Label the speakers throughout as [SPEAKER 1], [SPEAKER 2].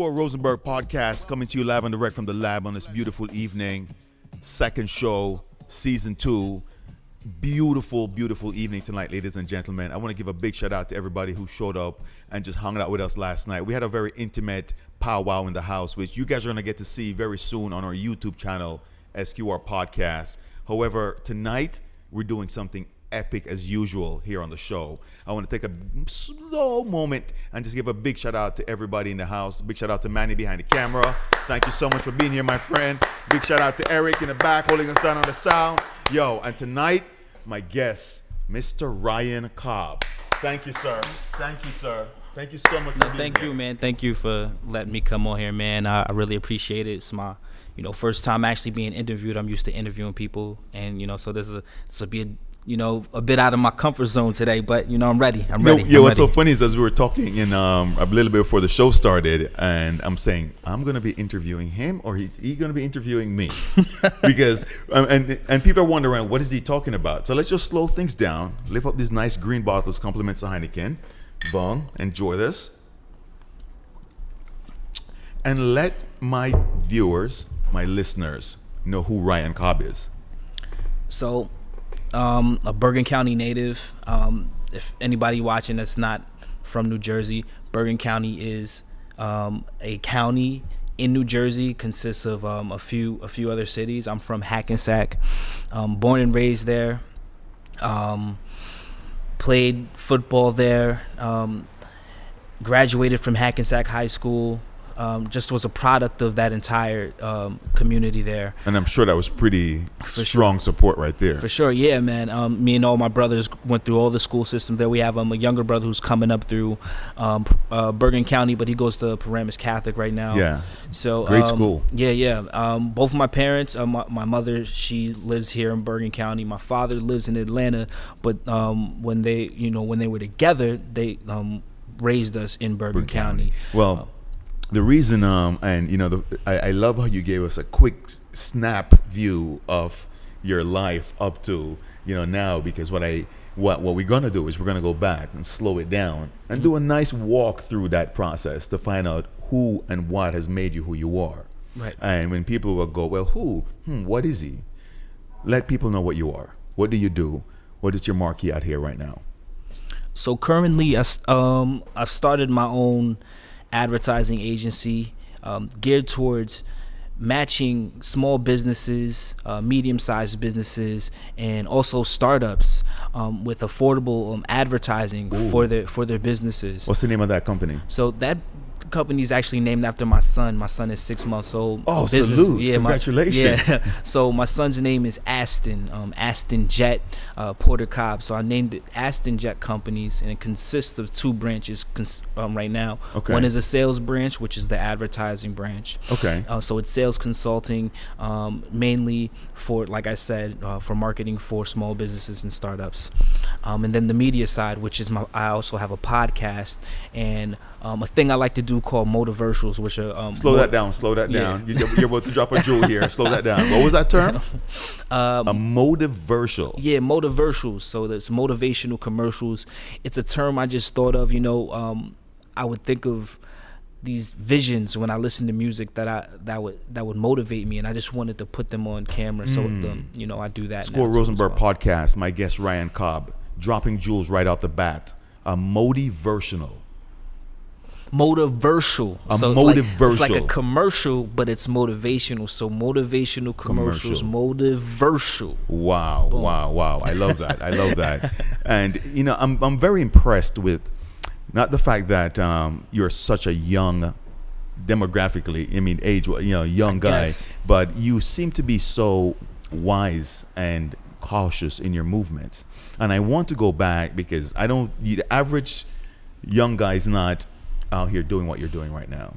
[SPEAKER 1] Squirrel Rosenberg Podcast, coming to you live and direct from the lab on this beautiful evening. Second show, season 2. Beautiful, beautiful evening tonight, ladies and gentlemen. I want to give a big shout out to everybody who showed up and just hung out with us last night. We had a very intimate powwow in the house, which you guys are going to get to see very soon on our YouTube channel, SQR Podcast. However, tonight we're doing something epic as usual here on the show. I want to take a slow moment and just give a big shout out to everybody in the house. Big shout out to Manny behind the camera. Thank you so much for being here, my friend. Big shout out to Eric in the back holding us down on the sound. Yo, and tonight, my guest, Mr. Ryan Cobb. Thank you, sir. Thank you, sir. Thank you so much for being
[SPEAKER 2] thank
[SPEAKER 1] here.
[SPEAKER 2] you, man. Thank you for letting me come on here, man. I really appreciate it. It's my, first time actually being interviewed. I'm used to interviewing people, and so this will be a bit out of my comfort zone today, but I'm ready. I'm ready.
[SPEAKER 1] What's so funny is as we were talking in a little bit before the show started, and I'm saying I'm gonna be interviewing him, or is he gonna be interviewing me? Because and people are wondering what is he talking about. So let's just slow things down. Lift up these nice green bottles, compliments of Heineken. Bong, enjoy this, and let my viewers, my listeners, know who Ryan Cobb is.
[SPEAKER 2] So, a Bergen County native. If anybody watching that's not from New Jersey, Bergen County is a county in New Jersey, consists of a few other cities. I'm from Hackensack, born and raised there. Played football there. Graduated from Hackensack High School. Just was a product of that entire community there.
[SPEAKER 1] And I'm sure that was pretty strong support right there.
[SPEAKER 2] For sure, yeah, man. Me and all my brothers went through all the school systems there. We have a younger brother who's coming up through Bergen County, but he goes to Paramus Catholic right now.
[SPEAKER 1] Yeah,
[SPEAKER 2] so
[SPEAKER 1] great school.
[SPEAKER 2] Yeah. Both of my parents, my mother, she lives here in Bergen County. My father lives in Atlanta, but when they were together, they raised us in Bergen County.
[SPEAKER 1] Well. The reason, I love how you gave us a quick snap view of your life up to, now, because what we're gonna do is we're gonna go back and slow it down and do a nice walk through that process to find out who and what has made you who you are.
[SPEAKER 2] Right.
[SPEAKER 1] And when people will go, well, what is he? Let people know what you are. What do you do? What is your marquee out here right now?
[SPEAKER 2] So currently, I've started my own advertising agency geared towards matching small businesses, medium-sized businesses, and also startups with affordable advertising for their businesses.
[SPEAKER 1] What's the name of that company?
[SPEAKER 2] So that company is actually named after my son. My son is 6 months old.
[SPEAKER 1] Oh, salute!
[SPEAKER 2] Yeah,
[SPEAKER 1] congratulations!
[SPEAKER 2] So my son's name is Aston Jet Porter Cobb. So I named it Aston Jet Companies, and it consists of 2 branches right now.
[SPEAKER 1] Okay.
[SPEAKER 2] One is a sales branch, which is the advertising branch.
[SPEAKER 1] Okay.
[SPEAKER 2] So it's sales consulting, mainly for, like I said, for marketing for small businesses and startups. And then the media side, which is I also have a podcast and a thing I like to do called motivationals, which are
[SPEAKER 1] slow that down. You're about to drop a jewel here. Slow that down. What was that term? A motivational.
[SPEAKER 2] Yeah, motivationals. So there's motivational commercials. It's a term I just thought of. I would think of these visions when I listen to music that would motivate me, and I just wanted to put them on camera. So I do that.
[SPEAKER 1] Squirrel Rosenberg Podcast. My guest Ryan Cobb, dropping jewels right out the bat. A motivational.
[SPEAKER 2] Motivational.
[SPEAKER 1] Motivational.
[SPEAKER 2] It's like a commercial, but it's motivational. So motivational commercials, motivational.
[SPEAKER 1] Wow, boom. Wow. I love that. And I'm very impressed with not the fact that you're such a young, demographically, age, young guy, but you seem to be so wise and cautious in your movements. And I want to go back because the average young guy is not out here doing what you're doing right now.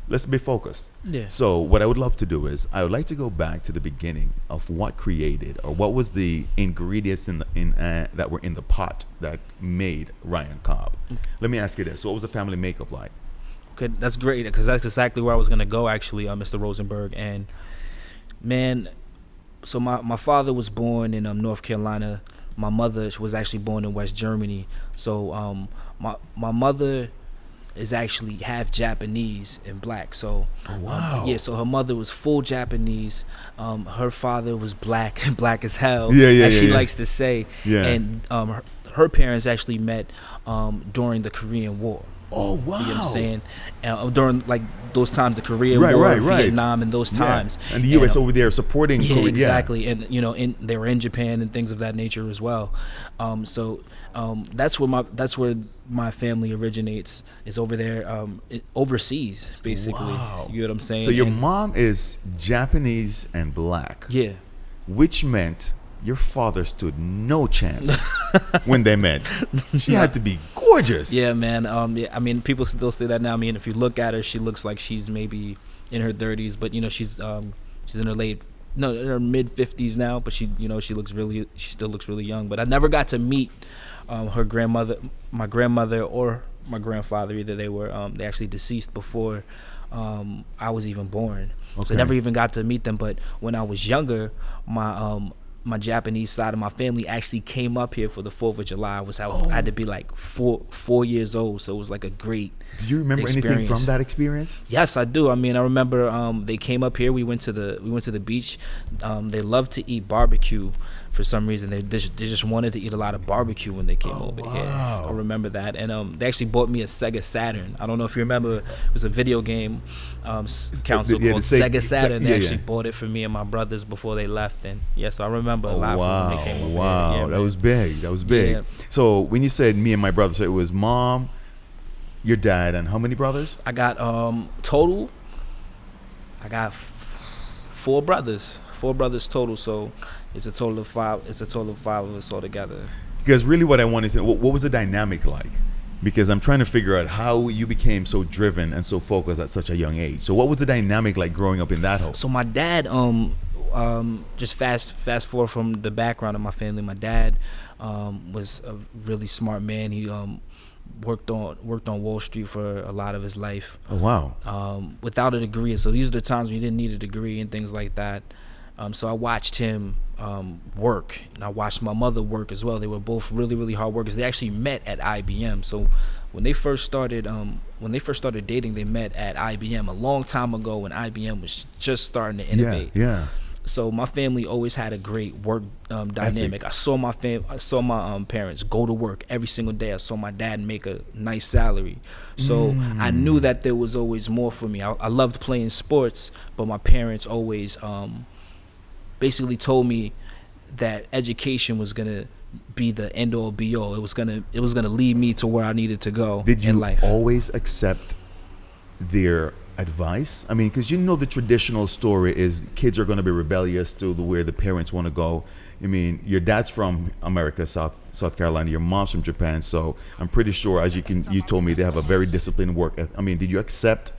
[SPEAKER 1] Let's be focused.
[SPEAKER 2] Yeah.
[SPEAKER 1] So what I would love to do is I would like to go back to the beginning of what created, or what was the ingredients that were in the pot that made Ryan Cobb. Let me ask you this: what was the family makeup like?
[SPEAKER 2] Okay, that's great, because that's exactly where I was gonna go, actually, Mr. Rosenberg. And man, so my father was born in North Carolina. My mother was actually born in West Germany. So my mother is actually half Japanese and black. So
[SPEAKER 1] wow.
[SPEAKER 2] So her mother was full Japanese. Her father was black, black as hell,
[SPEAKER 1] as
[SPEAKER 2] she likes to say.
[SPEAKER 1] Yeah.
[SPEAKER 2] And her parents actually met during the Korean War.
[SPEAKER 1] Oh wow!
[SPEAKER 2] You know what I'm saying? During like those times, the Korean War, Vietnam, and those times,
[SPEAKER 1] and the U.S. over there supporting.
[SPEAKER 2] Yeah,
[SPEAKER 1] Korea.
[SPEAKER 2] exactly. And they were in Japan and things of that nature as well. That's where my family originates, is over there, overseas, basically.
[SPEAKER 1] Wow.
[SPEAKER 2] You know what I'm saying?
[SPEAKER 1] So your mom is Japanese and black.
[SPEAKER 2] Yeah.
[SPEAKER 1] Which meant your father stood no chance when they met. She had to be gorgeous.
[SPEAKER 2] Yeah, man. I mean, people still say that now. I mean, if you look at her, she looks like she's maybe in her 30s, but she's in her in her mid 50s now. But she still looks really young. But I never got to meet her grandmother, my grandmother, or my grandfather. Either they actually deceased before I was even born. Okay. So I never even got to meet them. But when I was younger, my Japanese side of my family actually came up here for the 4th of July. I had to be like four years old, so it was like a great
[SPEAKER 1] Do you remember anything from that experience?
[SPEAKER 2] Yes, I do. I mean, I remember they came up here. We went to the beach. They loved to eat barbecue for some reason. They just wanted to eat a lot of barbecue when they came over here. I remember that. And they actually bought me a Sega Saturn. I don't know if you remember. It was a video game console called Sega Saturn. They actually bought it for me and my brothers before they left. And so I remember a lot from when they came over here.
[SPEAKER 1] Wow, that was big. That was big. Yeah. So when you said me and my brother, so it was mom, your dad, and how many brothers?
[SPEAKER 2] I got total. I got 4 brothers. 4 brothers total. So it's a total of 5. It's a total of 5 of us all together.
[SPEAKER 1] Because really, what I wanted to, what was the dynamic like? Because I'm trying to figure out how you became so driven and so focused at such a young age. So what was the dynamic like growing up in that home?
[SPEAKER 2] So my dad, just fast forward from the background of my family. My dad was a really smart man. He worked on Wall Street for a lot of his life.
[SPEAKER 1] Oh wow!
[SPEAKER 2] Without a degree. So these are the times when you didn't need a degree and things like that. So I watched him work, and I watched my mother work as well. They were both really, really hard workers. They actually met at IBM. So when they first started dating, they met at IBM a long time ago when IBM was just starting to innovate.
[SPEAKER 1] Yeah.
[SPEAKER 2] So my family always had a great work dynamic. I saw my parents go to work every single day. I saw my dad make a nice salary. So I knew that there was always more for me. I loved playing sports, but my parents always basically told me that education was gonna be the end all be all. It was gonna lead me to where I needed to go in life.
[SPEAKER 1] Did you always accept their advice? I mean, because the traditional story is kids are going to be rebellious to where the parents want to go. I mean, your dad's from America, South Carolina. Your mom's from Japan, so I'm pretty sure, as you told me, they have a very disciplined work. I mean, did you accept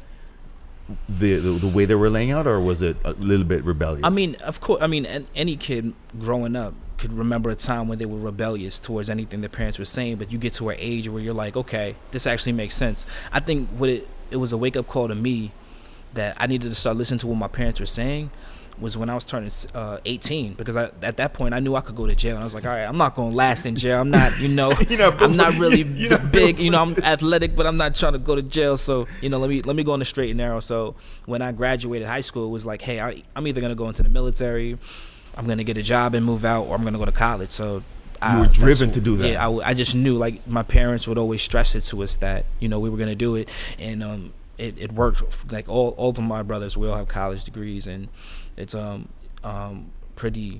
[SPEAKER 1] the way they were laying out, or was it a little bit rebellious?
[SPEAKER 2] I mean, of course. I mean, any kid growing up could remember a time when they were rebellious towards anything their parents were saying, but you get to an age where you're like, okay, this actually makes sense. I think it was a wake-up call to me that I needed to start listening to what my parents were saying was when I was turning 18, because at that point I knew I could go to jail, and I was like, all right, I'm not going to last in jail. I'm not, I'm not really big, I'm athletic, but I'm not trying to go to jail. So, let me go on the straight and narrow. So when I graduated high school, it was like, hey, I'm either going to go into the military, I'm going to get a job and move out, or I'm going to go to college. So
[SPEAKER 1] you were driven to do that.
[SPEAKER 2] Yeah, I just knew, like, my parents would always stress it to us that, we were going to do it. And it worked. Like all of my brothers, we all have college degrees, and it's pretty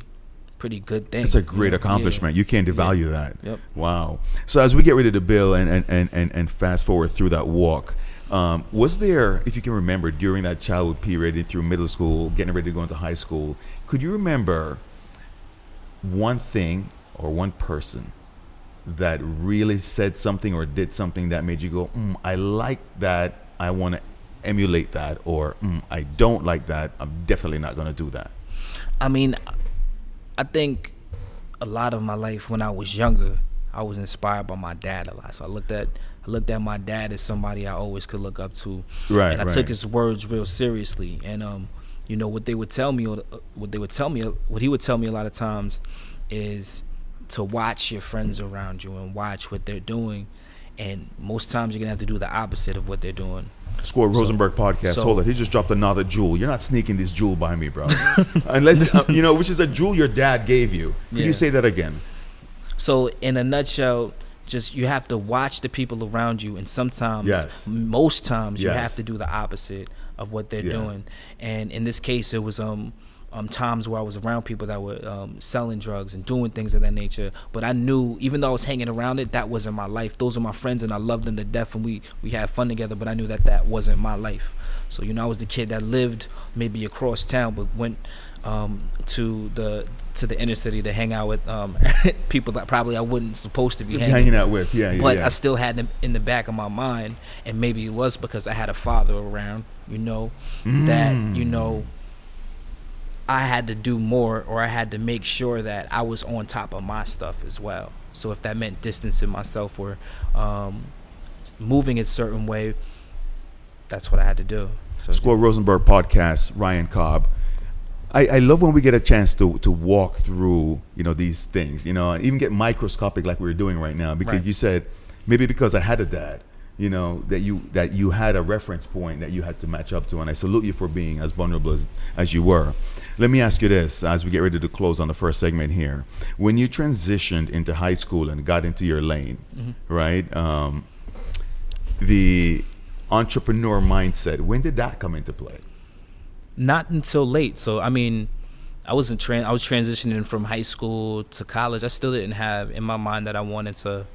[SPEAKER 2] good thing.
[SPEAKER 1] It's a great accomplishment. Yeah. You can't devalue that.
[SPEAKER 2] Yep.
[SPEAKER 1] Wow. So as we get ready to build and fast forward through that walk, was there, if you can remember, during that childhood period through middle school, getting ready to go into high school, could you remember one thing or one person that really said something or did something that made you go, I like that, I want to emulate that, or I don't like that, I'm definitely not going to do that?
[SPEAKER 2] I mean, I think a lot of my life when I was younger, I was inspired by my dad a lot. So I looked at my dad as somebody I always could look up to.
[SPEAKER 1] Right.
[SPEAKER 2] And I took his words real seriously. And what he would tell me a lot of times is to watch your friends around you and watch what they're doing, and most times you're gonna have to do the opposite of what they're doing.
[SPEAKER 1] Squirrel Rosenberg Podcast. Hold on, he just dropped another jewel. You're not sneaking this jewel by me, bro. Unless which is a jewel your dad gave you. Could you say that again?
[SPEAKER 2] So in a nutshell, just you have to watch the people around you, and sometimes, most times, you have to do the opposite of what they're doing. And in this case, it was times where I was around people that were selling drugs and doing things of that nature. But I knew, even though I was hanging around it, that wasn't my life. Those are my friends, and I loved them to death, and we had fun together. But I knew that wasn't my life. So I was the kid that lived maybe across town, but went to the inner city to hang out with people that probably I wasn't supposed to be hanging
[SPEAKER 1] out with. But
[SPEAKER 2] I still had them in the back of my mind, and maybe it was because I had a father around, that I had to do more, or I had to make sure that I was on top of my stuff as well. So if that meant distancing myself or moving a certain way, that's what I had to do. So,
[SPEAKER 1] Squirrel Rosenberg Podcast, Ryan Cobb. I love when we get a chance to walk through these things, and even get microscopic like we're doing right now, because you said maybe because I had a dad, that you had a reference point that you had to match up to, and I salute you for being as vulnerable as you were. Let me ask you this as we get ready to close on the first segment here. When you transitioned into high school and got into your lane, right? The entrepreneur mindset, when did that come into play?
[SPEAKER 2] Not until late. So I was transitioning from high school to college. I still didn't have in my mind that I wanted to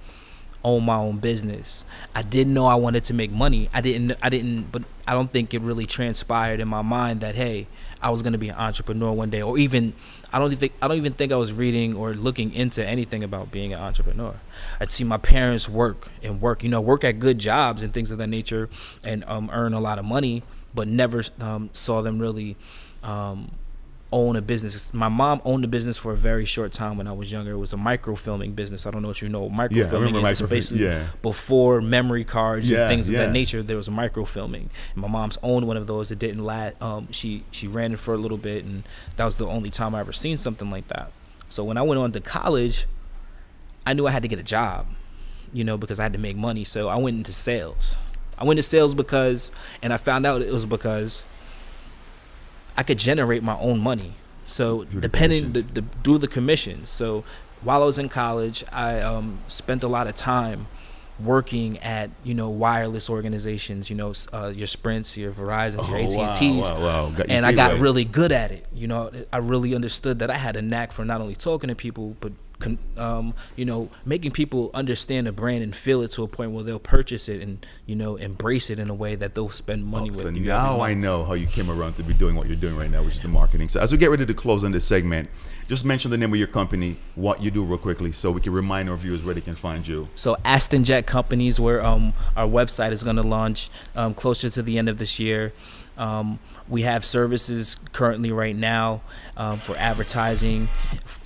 [SPEAKER 2] own my own business. I didn't know I wanted to make money. I didn't, but I don't think it really transpired in my mind that, hey, I was going to be an entrepreneur one day, or even, I don't even think I was reading or looking into anything about being an entrepreneur. I'd see my parents work at good jobs and things of that nature, and earn a lot of money, but never saw them really own a business. My mom owned a business for a very short time when I was younger. It was a microfilming business. I don't know if you know what microfilming is. So basically, before memory cards and things of that nature, there was a microfilming. And my mom's owned one of those. It didn't last. She ran it for a little bit, and that was the only time I ever seen something like that. So when I went on to college, I knew I had to get a job, because I had to make money. So I went into sales. And I found out it was because I could generate my own money. So through the commissions. So while I was in college, I spent a lot of time working at wireless organizations, your Sprints, your Verizons, your AT&Ts,
[SPEAKER 1] wow.
[SPEAKER 2] And I got really good at it. I really understood that I had a knack for not only talking to people, but making people understand a brand and feel it to a point where they'll purchase it and embrace it in a way that they'll spend money with.
[SPEAKER 1] So now I know how you came around to be doing what you're doing right now, which is the marketing. So as we get ready to close on this segment, just mention the name of your company, what you do real quickly, so we can remind our viewers where they can find you.
[SPEAKER 2] So Aston Jet Companies, where our website is going to launch closer to the end of this year. We have services currently right now for advertising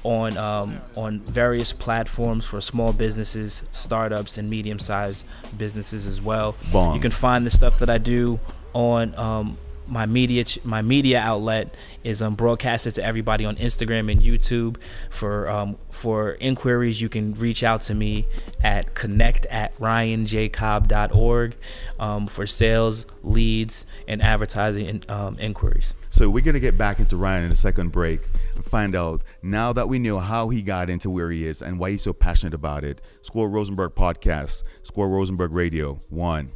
[SPEAKER 2] on various platforms for small businesses, startups, and medium-sized businesses as well.
[SPEAKER 1] Bomb.
[SPEAKER 2] You can find the stuff that I do on my media outlet is broadcasted to everybody on Instagram and YouTube. For inquiries, you can reach out to me at connect@ryanjcobb.org for sales, leads, and advertising inquiries.
[SPEAKER 1] So we're going to get back into Ryan in a second break and find out, now that we know how he got into where he is and why he's so passionate about it. Squirrel Rosenberg Podcast, Squirrel Rosenberg Radio 1.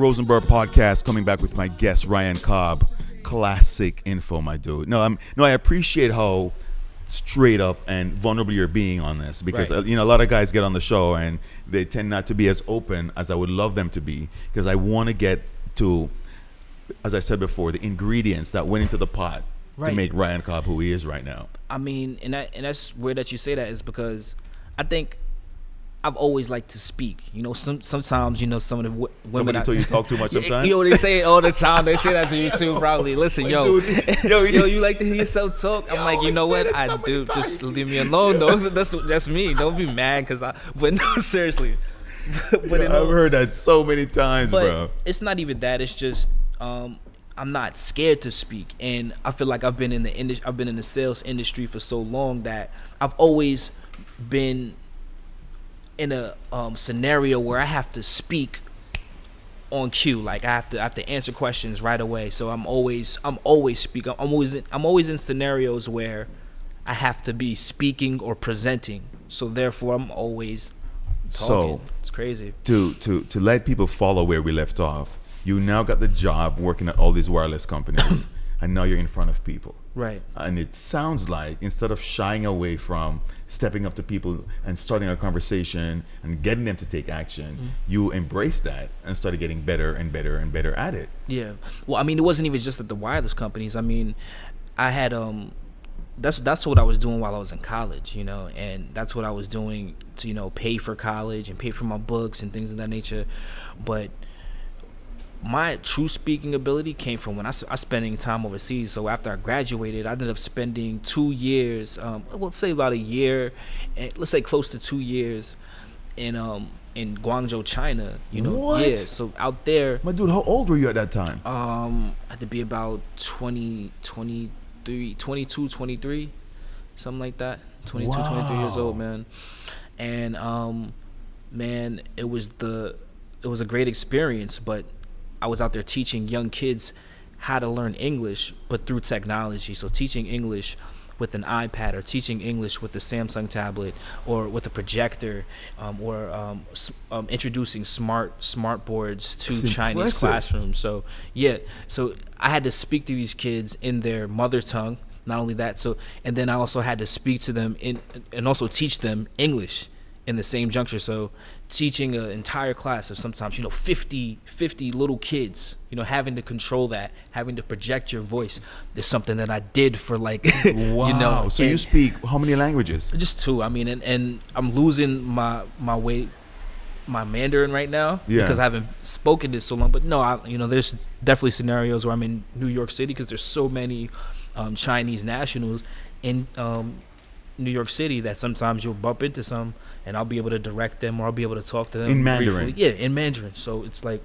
[SPEAKER 1] Rosenberg Podcast, coming back with my guest Ryan Cobb. Classic info, my dude. I appreciate how straight up and vulnerable you're being on this, because
[SPEAKER 2] Right.
[SPEAKER 1] a lot of guys get on the show and they tend not to be as open as I would love them to be, because I want to get to, as I said before, the ingredients that went into the pot to
[SPEAKER 2] Right.
[SPEAKER 1] make Ryan Cobb who he is right now.
[SPEAKER 2] I mean, and that's weird that you say that, is because I think I've always liked to speak. Sometimes some of the women.
[SPEAKER 1] Somebody told you talk too much sometimes?
[SPEAKER 2] They say it all the time. They say that to you too, probably. Listen, yo, you like to hear yourself talk? I'm like, you know what? I do. Just leave me alone. That's me. Don't be mad, but no, seriously. But
[SPEAKER 1] I've heard that so many times,
[SPEAKER 2] but
[SPEAKER 1] bro.
[SPEAKER 2] it's not even that. It's just I'm not scared to speak, and I feel like I've been in the sales industry for so long that I've always been in a scenario where I have to speak on cue. Like I have to answer questions right away. So I'm always speaking. I'm always in scenarios where I have to be speaking or presenting. So therefore, I'm always talking.
[SPEAKER 1] So
[SPEAKER 2] it's crazy.
[SPEAKER 1] To let people follow where we left off, you now got the job working at all these wireless companies, and now you're in front of people.
[SPEAKER 2] Right.
[SPEAKER 1] And it sounds like instead of shying away from stepping up to people and starting a conversation and getting them to take action, you embraced that and started getting better and better and better at it.
[SPEAKER 2] Yeah. Well, I mean, it wasn't even just at the wireless companies. I mean, I had that's what I was doing while I was in college, and that's what I was doing to pay for college and pay for my books and things of that nature. But my true speaking ability came from when I spending time overseas. So after I graduated, I ended up spending 2 years, let's say about a year, and let's say close to 2 years in Guangzhou, China.
[SPEAKER 1] What?
[SPEAKER 2] Yeah. So out there,
[SPEAKER 1] My dude, how old were you at that time?
[SPEAKER 2] I had to be about 20, 23, 22, 23, something like that. 22, 23 years old, man. And man, it was a great experience, but I was out there teaching young kids how to learn English, but through technology. So teaching English with an iPad, or teaching English with a Samsung tablet, or with a projector, or introducing smart boards to
[SPEAKER 1] That's
[SPEAKER 2] Chinese
[SPEAKER 1] impressive.
[SPEAKER 2] classrooms. So yeah, so I had to speak to these kids in their mother tongue. Not only that, and then I also had to speak to them and also teach them English in the same juncture. So teaching an entire class of sometimes 50 little kids, having to control that, having to project your voice, is something that I did for
[SPEAKER 1] Wow. So you speak how many languages?
[SPEAKER 2] just 2. I mean, and I'm losing my Mandarin right now,
[SPEAKER 1] Yeah.
[SPEAKER 2] because I haven't spoken this so long. But no, there's definitely scenarios where I'm in New York City, because there's so many Chinese nationals in New York City that sometimes you'll bump into some, and I'll be able to direct them, or I'll be able to talk to them
[SPEAKER 1] In Mandarin?
[SPEAKER 2] briefly. Yeah, in Mandarin. So it's like,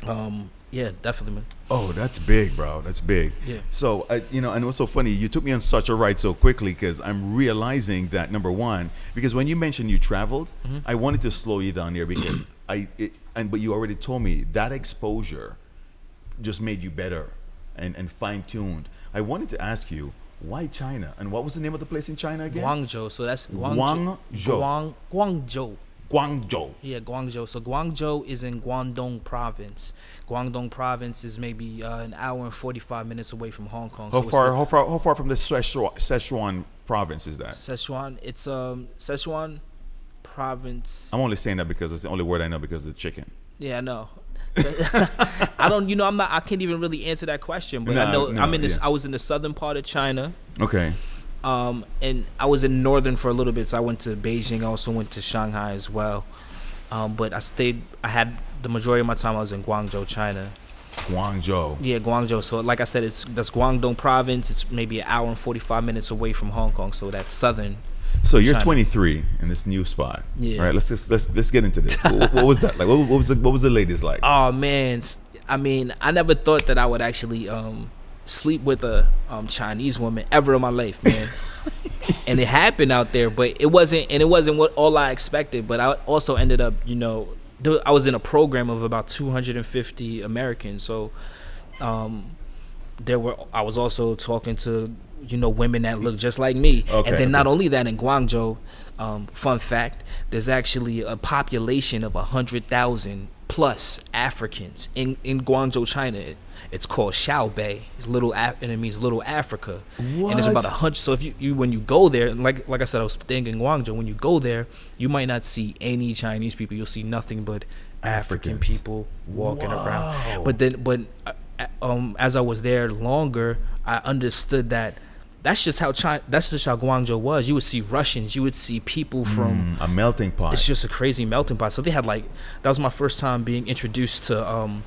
[SPEAKER 2] yeah, definitely, man.
[SPEAKER 1] Oh, that's big, bro. That's big.
[SPEAKER 2] Yeah.
[SPEAKER 1] So, and what's so funny, you took me on such a ride so quickly, because I'm realizing that, number one, because when you mentioned you traveled, I wanted to slow you down there, because but you already told me that exposure just made you better and fine-tuned. I wanted to ask you, why China? And what was the name of the place in China again?
[SPEAKER 2] Guangzhou. So that's Guangzhou.
[SPEAKER 1] Guangzhou.
[SPEAKER 2] Yeah, Guangzhou. So Guangzhou is in Guangdong province. Guangdong province is maybe an hour and 45 minutes away from Hong Kong.
[SPEAKER 1] How
[SPEAKER 2] So
[SPEAKER 1] far from the Sichuan province is that?
[SPEAKER 2] Sichuan. It's Sichuan province.
[SPEAKER 1] I'm only saying that because it's the only word I know, because of the chicken.
[SPEAKER 2] Yeah, I know. I don't. I can't even really answer that question. But I know I'm in this.
[SPEAKER 1] Yeah.
[SPEAKER 2] I was in the southern part of China.
[SPEAKER 1] Okay.
[SPEAKER 2] And I was in northern for a little bit. So I went to Beijing. I also went to Shanghai as well. But I had the majority of my time I was in Guangzhou, China.
[SPEAKER 1] Guangzhou.
[SPEAKER 2] Yeah, Guangzhou. So like I said, that's Guangdong province. It's maybe an hour and 45 minutes away from Hong Kong. So that's southern.
[SPEAKER 1] So you're
[SPEAKER 2] China.
[SPEAKER 1] 23 in this new spot.
[SPEAKER 2] Yeah.
[SPEAKER 1] All right. Let's get into this. What was that like? What was the ladies like?
[SPEAKER 2] Oh man, I mean, I never thought that I would actually sleep with a Chinese woman ever in my life, man. And it happened out there, but it wasn't what all I expected. But I also ended up, I was in a program of about 250 Americans, so I was also talking to women that look just like me.
[SPEAKER 1] Okay,
[SPEAKER 2] and then not only that, in Guangzhou, fun fact, there's actually a population of 100,000 plus Africans in Guangzhou, China. It's called Xiaobei. It's and it means Little Africa.
[SPEAKER 1] What?
[SPEAKER 2] And it's about 100. So if you when you go there, like I said, I was staying in Guangzhou. When you go there, you might not see any Chinese people. You'll see nothing but African people walking around. But as I was there longer, I understood that that's just how Guangzhou was. You would see Russians, you would see people from
[SPEAKER 1] a melting pot.
[SPEAKER 2] It's just a crazy melting pot. So they had that was my first time being introduced to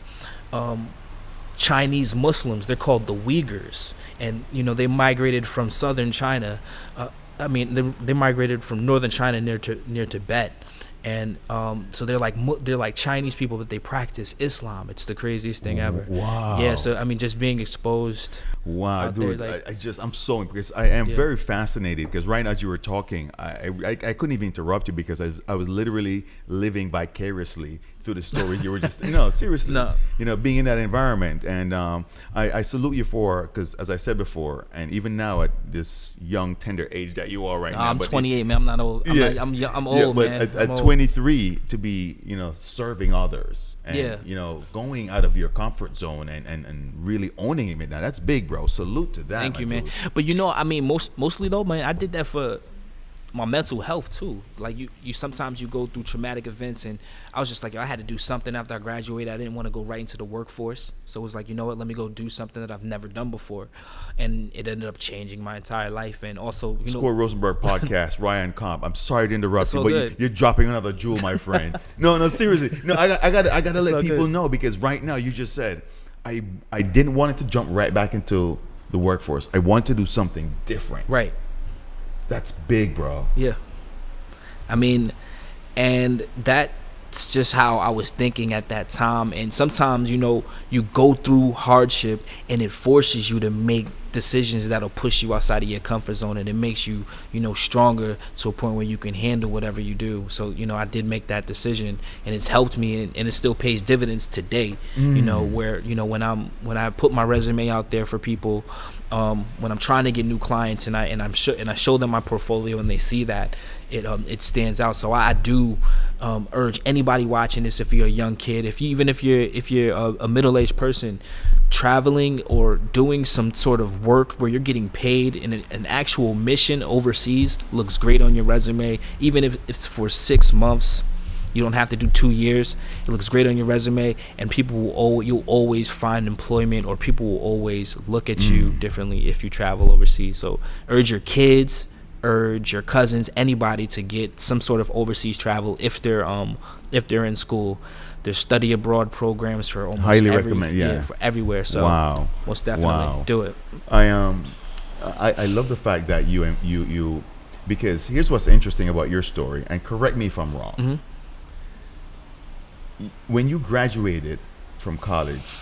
[SPEAKER 2] Chinese Muslims. They're called the Uyghurs, and they migrated from southern China. They migrated from northern China near Tibet. And so they're like Chinese people, but they practice Islam. It's the craziest thing ever.
[SPEAKER 1] Wow.
[SPEAKER 2] Yeah. So just being exposed.
[SPEAKER 1] Wow, dude.
[SPEAKER 2] There,
[SPEAKER 1] I'm so, because I am very fascinated, because right as you were talking, I couldn't even interrupt you, because I was literally living vicariously through the stories you were just seriously.
[SPEAKER 2] No.
[SPEAKER 1] Being in that environment. And I salute you because as I said before, and even now at this young tender age that you are right now.
[SPEAKER 2] I'm 28, man. I'm not old. I'm old,
[SPEAKER 1] but
[SPEAKER 2] man.
[SPEAKER 1] At 23 to be serving others and going out of your comfort zone and really owning it. Now that's big, bro. Salute to that.
[SPEAKER 2] Thank you, man.
[SPEAKER 1] Dude.
[SPEAKER 2] But mostly though, man, I did that for my mental health too. Like you sometimes you go through traumatic events, and I was just like, I had to do something after I graduated. I didn't want to go right into the workforce, so it was like, let me go do something that I've never done before, and it ended up changing my entire life. And also,
[SPEAKER 1] Squirrel Rosenberg Podcast, Ryan Cobb. I'm sorry to interrupt you, but you're dropping another jewel, my friend. No, seriously. No, I gotta let people know, because right now you just said I didn't want it to jump right back into the workforce. I want to do something different.
[SPEAKER 2] Right.
[SPEAKER 1] That's big, bro.
[SPEAKER 2] Yeah. And that's just how I was thinking at that time. And sometimes, you go through hardship, and it forces you to make decisions that'll push you outside of your comfort zone, and it makes you, stronger to a point where you can handle whatever you do. So, I did make that decision, and it's helped me, and it still pays dividends today. Where, when I put my resume out there for people, when I'm trying to get new clients, and I show them my portfolio, and they see that it stands out. So I do urge anybody watching this, if you're a young kid, if you're a middle-aged person, traveling or doing some sort of work where you're getting paid in an actual mission overseas, looks great on your resume. Even if it's for 6 months, you don't have to do 2 years. It looks great on your resume, and you'll always find employment, or people will always look at you differently if you travel overseas. So urge your kids, urge your cousins, anybody to get some sort of overseas travel if they're in school. There's study abroad programs for almost
[SPEAKER 1] highly recommend,
[SPEAKER 2] for everywhere. So most definitely do it.
[SPEAKER 1] I love the fact that you because here's what's interesting about your story, and correct me if I'm wrong. When you graduated from college,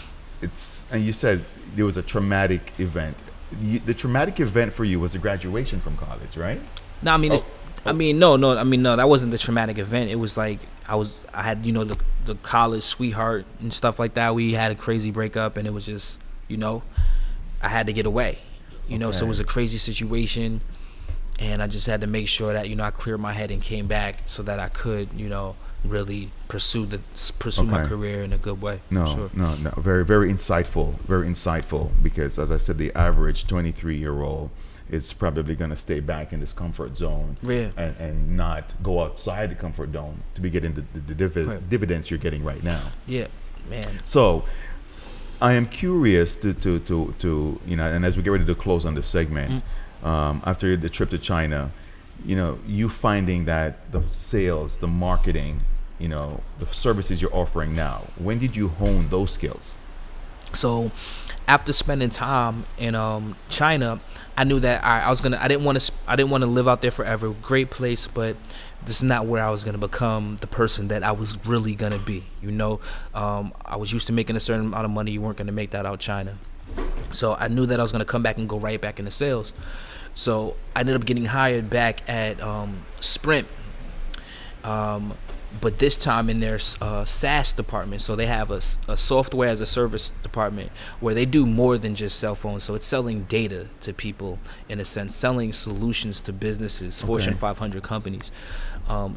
[SPEAKER 1] and you said there was a traumatic event. The traumatic event for you was the graduation from college, right?
[SPEAKER 2] No, no, that wasn't the traumatic event. It was like I had the college sweetheart and stuff like that. We had a crazy breakup, and it was just I had to get away. So it was a crazy situation, and I just had to make sure that I cleared my head and came back so that I could really pursue my career in a good way.
[SPEAKER 1] No, very, very insightful, because as I said, the average 23-year-old is probably going to stay back in this comfort zone and not go outside the comfort zone to be getting the dividends you're getting right now.
[SPEAKER 2] Yeah, man.
[SPEAKER 1] So I am curious to and as we get ready to close on this segment, after the trip to China, you finding that the sales, the marketing, the services you're offering now, when did you hone those skills?
[SPEAKER 2] So after spending time in China, I knew that I didn't want to live out there forever. Great place, but this is not where I was going to become the person that I was really going to be. I was used to making a certain amount of money. You weren't going to make that out China. So I knew that I was going to come back and go right back into sales. So I ended up getting hired back at Sprint, but this time in their SaaS department. So they have a software as a service department where they do more than just cell phones. So it's selling data to people, in a sense, selling solutions to businesses, Fortune 500 companies.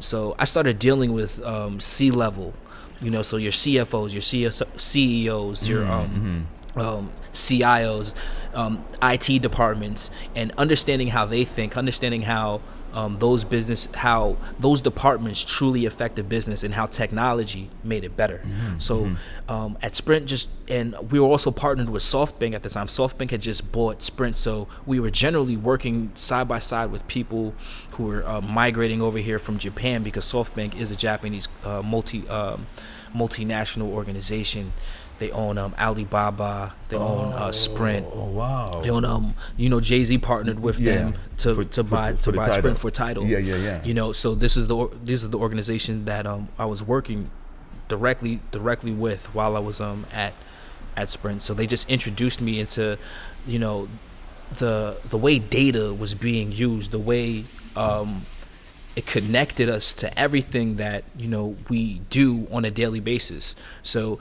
[SPEAKER 2] So I started dealing with C-level So your CFOs, your CEOs, your CIOs, IT departments, and understanding how they think, understanding how those departments truly affect the business, and how technology made it better. At Sprint, and we were also partnered with SoftBank at the time. SoftBank had just bought Sprint, so we were generally working side by side with people who were migrating over here from Japan, because SoftBank is a Japanese multinational organization. They own Alibaba. They own Sprint.
[SPEAKER 1] Oh wow!
[SPEAKER 2] They own Jay-Z partnered with them to buy Sprint for Tidal.
[SPEAKER 1] Yeah.
[SPEAKER 2] So this is the organization that I was working directly with while I was at Sprint. So they just introduced me into the way data was being used, the way it connected us to everything that we do on a daily basis. So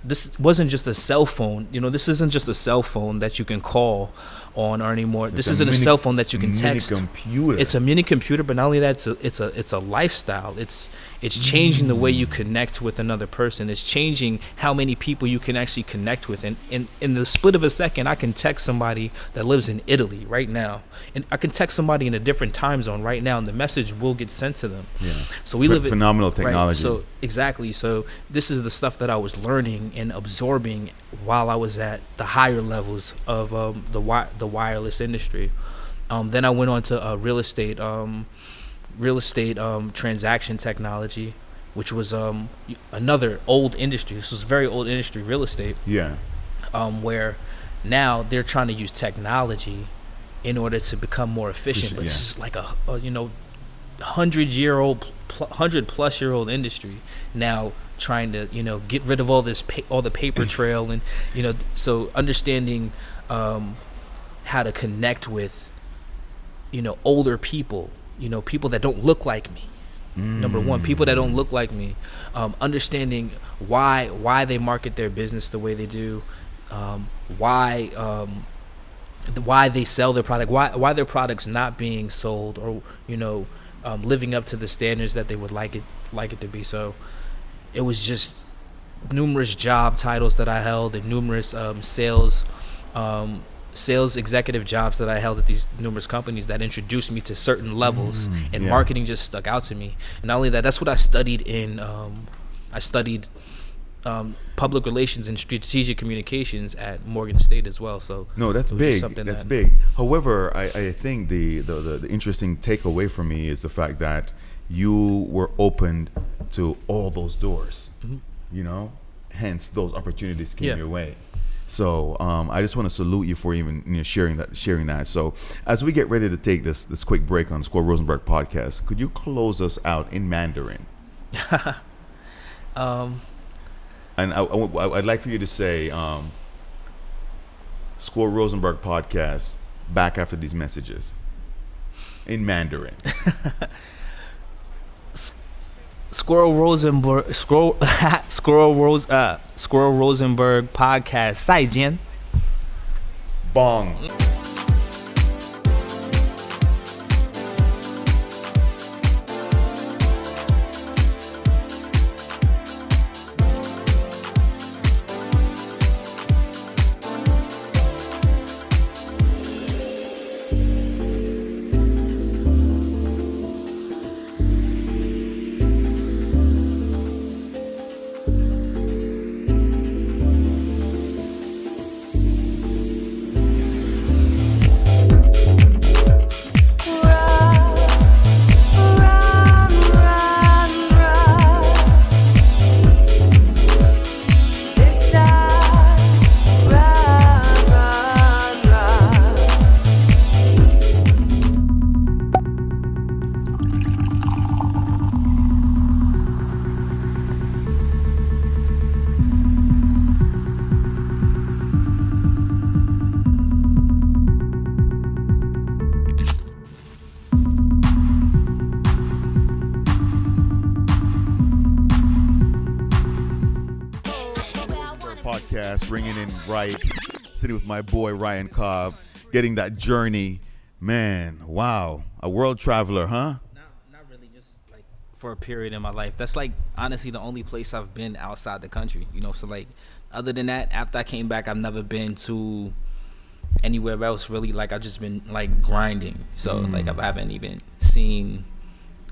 [SPEAKER 2] this wasn't just a cell phone. This isn't just a cell phone that you can call on or anymore. This isn't a cell phone that you can text.
[SPEAKER 1] Mini computer.
[SPEAKER 2] It's a mini computer, but not only that, it's a lifestyle. It's changing the way you connect with another person. It's changing how many people you can actually connect with. And in the split of a second, I can text somebody that lives in Italy right now, and I can text somebody in a different time zone right now, and the message will get sent to them.
[SPEAKER 1] Yeah.
[SPEAKER 2] So we live
[SPEAKER 1] phenomenal technology.
[SPEAKER 2] Right? So exactly. So this is the stuff that I was learning and absorbing while I was at the higher levels of the wireless industry. Then I went on to real estate transaction technology, which was another old industry. This was very old industry, real estate.
[SPEAKER 1] Yeah.
[SPEAKER 2] Where now they're trying to use technology in order to become more efficient. But this is like a 100-plus-year-old industry now, trying to get rid of all the paper trail, and so understanding how to connect with older people, people that don't look like me. Number one, people that don't look like me, understanding why they market their business the way they do, why they sell their product, why their product's not being sold, or living up to the standards that they would like it to be. So it was just numerous job titles that I held, and numerous sales executive jobs that I held at these numerous companies that introduced me to certain levels, and marketing just stuck out to me. And not only that, that's what I studied in. I studied public relations and strategic communications at Morgan State as well. So
[SPEAKER 1] no, that's big. That's big. However, I think the interesting takeaway for me is the fact that you were open to all those doors. Hence those opportunities came your way. So I just want to salute you for even sharing that. So as we get ready to take this quick break on Squirrel Rosenberg Podcast, could you close us out in Mandarin? And I'd like for you to say Squirrel Rosenberg Podcast back after these messages in Mandarin.
[SPEAKER 2] Squirrel Rosenberg Podcast 再见
[SPEAKER 1] Bong. Bringing in right, sitting with my boy Ryan Cobb, getting that journey, man. Wow, a world traveler, huh?
[SPEAKER 2] Not really, just like for a period in my life. That's like honestly the only place I've been outside the country, you know. So like, other than that, after I came back, I've never been to anywhere else really. Like, I've just been like grinding. So like, I haven't even seen.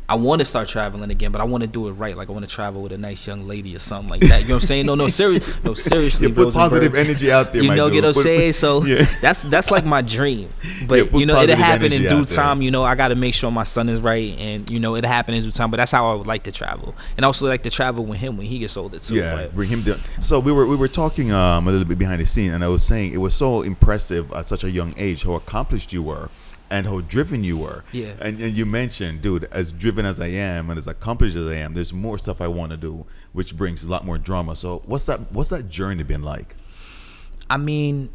[SPEAKER 2] I want to start traveling again, but I want to do it right. Like, I want to travel with a nice young lady or something like that. You know what I'm saying? No, seriously.
[SPEAKER 1] You put positive energy out there,
[SPEAKER 2] you
[SPEAKER 1] my
[SPEAKER 2] know,
[SPEAKER 1] dude.
[SPEAKER 2] Get what I'm saying? So
[SPEAKER 1] yeah.
[SPEAKER 2] that's like my dream. But you know, it'll happen in due time. You know, I got to make sure my son is right, and you know, it'll happen in due time. But that's how I would like to travel, and also like to travel with him when he gets older too.
[SPEAKER 1] Yeah,
[SPEAKER 2] but
[SPEAKER 1] bring him down. So we were talking a little bit behind the scene, and I was saying it was so impressive at such a young age how accomplished you were. And how driven you were.
[SPEAKER 2] Yeah.
[SPEAKER 1] And you mentioned, dude, as driven as I am and as accomplished as I am, there's more stuff I want to do, which brings a lot more drama. So what's that journey been like?
[SPEAKER 2] I mean,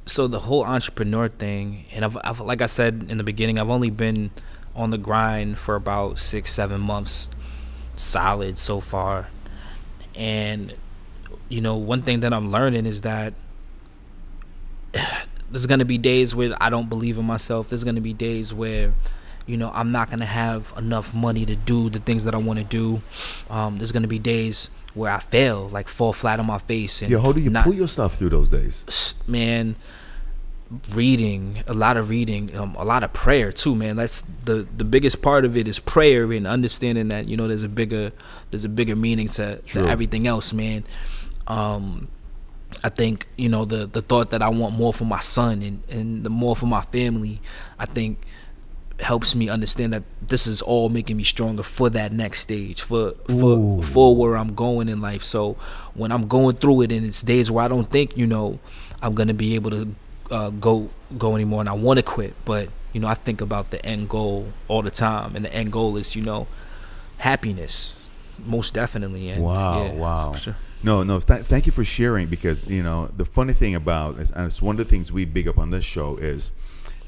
[SPEAKER 2] so the whole entrepreneur thing, and I've like I said in the beginning, I've only been on the grind for about 6-7 months solid so far. And, you know, one thing that I'm learning is that there's going to be days where I don't believe in myself. There's going to be days where, you know, I'm not going to have enough money to do the things that I want to do. There's going to be days where I fail, like fall flat on my face. And
[SPEAKER 1] how do you pull yourself through those days?
[SPEAKER 2] Man, a lot of prayer too, man. That's the biggest part of it is prayer and understanding that, you know, there's a bigger meaning to everything else, man. I think, you know, the thought that I want more for my son and the more for my family, I think helps me understand that this is all making me stronger for that next stage, for where I'm going in life. So when I'm going through it and it's days where I don't think, you know, I'm going to be able to go anymore and I want to quit, but, you know, I think about the end goal all the time, and the end goal is, you know, happiness, most definitely. And
[SPEAKER 1] wow.
[SPEAKER 2] For sure.
[SPEAKER 1] No, thank you for sharing, because, you know, the funny thing about, and it's one of the things we big up on this show, is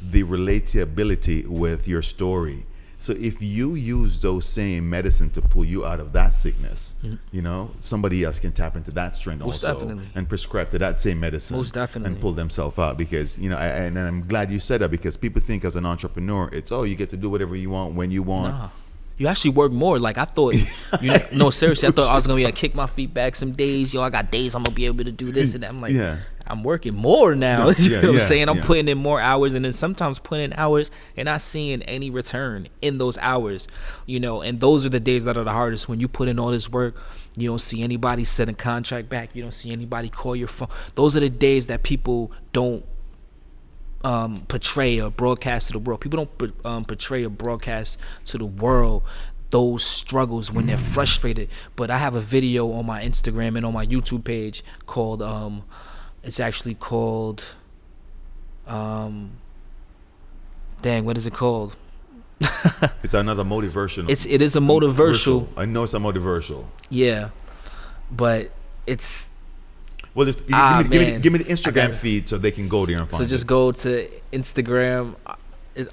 [SPEAKER 1] the relatability with your story. So if you use those same medicine to pull you out of that sickness, you know, somebody else can tap into that strength
[SPEAKER 2] most
[SPEAKER 1] also
[SPEAKER 2] definitely.
[SPEAKER 1] And prescribe to that same medicine
[SPEAKER 2] most definitely.
[SPEAKER 1] And pull themselves out. Because, you know, and I'm glad you said that, because people think as an entrepreneur, it's, you get to do whatever you want when you want.
[SPEAKER 2] Nah. You actually work more. Like, I thought, no, seriously, I thought I was going to be like, kick my feet back some days. I got days I'm going to be able to do this and that. I'm like, I'm working more now. You know what I'm saying? I'm putting in more hours, and then sometimes putting in hours and not seeing any return in those hours, you know, and those are the days that are the hardest. When you put in all this work, you don't see anybody send a contract back. You don't see anybody call your phone. Those are the days that people don't portray or broadcast to the world. People don't portray or broadcast to the world those struggles when they're frustrated. But I have a video on my Instagram and on my YouTube page called it's actually called what is it called?
[SPEAKER 1] It's another motivational.
[SPEAKER 2] It is a motivational.
[SPEAKER 1] I know it's a motivational.
[SPEAKER 2] Yeah, but it's.
[SPEAKER 1] Well, give me the Instagram feed so they can go there and find it.
[SPEAKER 2] So just go to Instagram.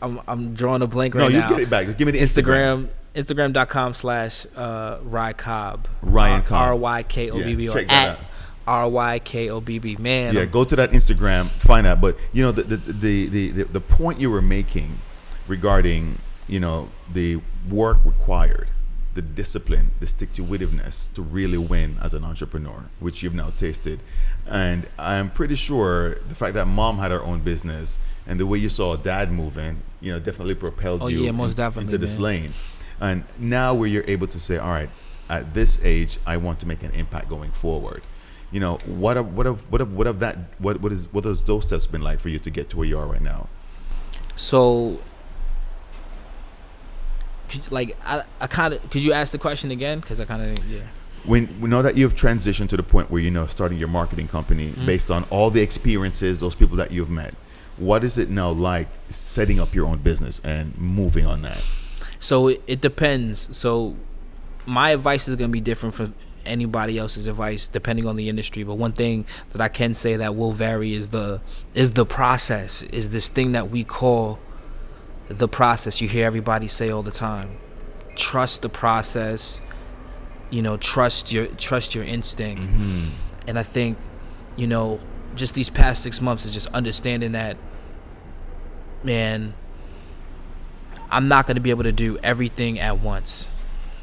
[SPEAKER 2] I'm drawing a blank right now.
[SPEAKER 1] No, you get it back. Give me the Instagram.
[SPEAKER 2] Instagram.com/Ryan Cobb.
[SPEAKER 1] Ryan Cobb.
[SPEAKER 2] RYKOBB.
[SPEAKER 1] Check that out.
[SPEAKER 2] RYKOBB. Man.
[SPEAKER 1] Yeah, go to that Instagram, find out. But, you know, the point you were making regarding, you know, the work required, the discipline, the stick-to-itiveness to really win as an entrepreneur, which you've now tasted. And I'm pretty sure the fact that mom had her own business and the way you saw dad moving, you know, definitely propelled you into this lane. And now where you're able to say, all right, at this age, I want to make an impact going forward. You know, what have those steps been like for you to get to where you are right now?
[SPEAKER 2] So, like, I kind of, could you ask the question again? Because I kind of,
[SPEAKER 1] When we know that you've transitioned to the point where, you know, starting your marketing company based on all the experiences, those people that you've met, what is it now like setting up your own business and moving on that?
[SPEAKER 2] So it depends. So my advice is going to be different from anybody else's advice depending on the industry. But one thing that I can say that will vary is the process, is this thing that we call the process. You hear everybody say all the time, trust the process, you know, trust your instinct. And I think, you know, just these past 6 months is just understanding that, man, I'm not going to be able to do everything at once.